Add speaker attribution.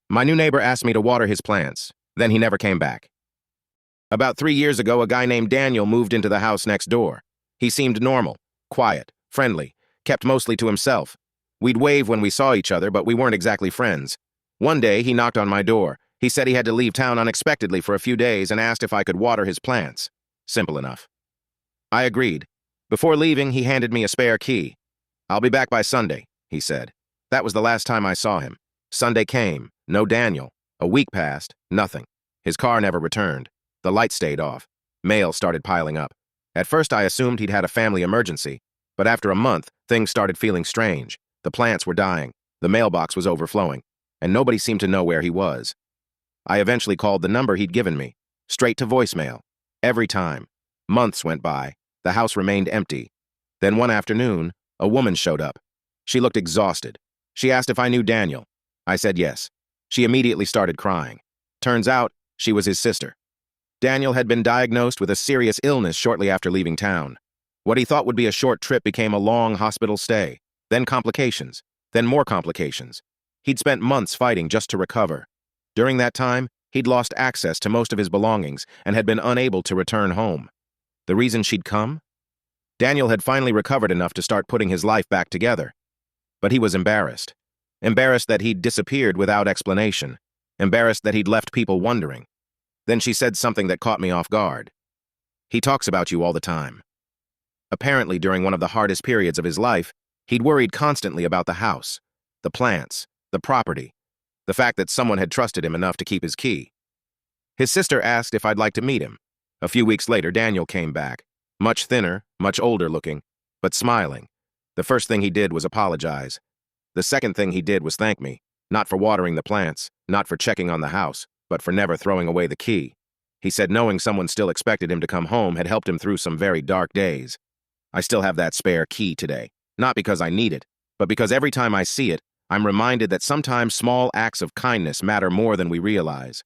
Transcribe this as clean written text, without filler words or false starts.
Speaker 1: My new neighbor asked me to water his plants. Then he never came back. About 3 years ago, a guy named Daniel moved into the house next door. He seemed normal, quiet, friendly, kept mostly to himself. We'd wave when we saw each other, but we weren't exactly friends. One day, he knocked on my door. He said he had to leave town unexpectedly for a few days and asked if I could water his plants. Simple enough. I agreed. Before leaving, he handed me a spare key. "I'll be back by Sunday," he said. That was the last time I saw him. Sunday came, no Daniel. A week passed, nothing. His car never returned. The light stayed off. Mail started piling up. At first, I assumed he'd had a family emergency, but after a month, things started feeling strange. The plants were dying, the mailbox was overflowing, and nobody seemed to know where he was. I eventually called the number he'd given me, straight to voicemail. Every time. Months went by. The house remained empty. Then one afternoon, a woman showed up. She looked exhausted. She asked if I knew Daniel. I said yes. She immediately started crying. Turns out, she was his sister. Daniel had been diagnosed with a serious illness shortly after leaving town. What he thought would be a short trip became a long hospital stay, then complications, then more complications. He'd spent months fighting just to recover. During that time, he'd lost access to most of his belongings and had been unable to return home. The reason she'd come? Daniel had finally recovered enough to start putting his life back together. But he was embarrassed. Embarrassed that he'd disappeared without explanation. Embarrassed that he'd left people wondering. Then she said something that caught me off guard. "He talks about you all the time." Apparently, during one of the hardest periods of his life, he'd worried constantly about the house, the plants, the property, the fact that someone had trusted him enough to keep his key. His sister asked if I'd like to meet him. A few weeks later, Daniel came back, much thinner, much older looking, but smiling. The first thing he did was apologize. The second thing he did was thank me, not for watering the plants, not for checking on the house, but for never throwing away the key. He said knowing someone still expected him to come home had helped him through some very dark days. I still have that spare key today, not because I need it, but because every time I see it, I'm reminded that sometimes small acts of kindness matter more than we realize.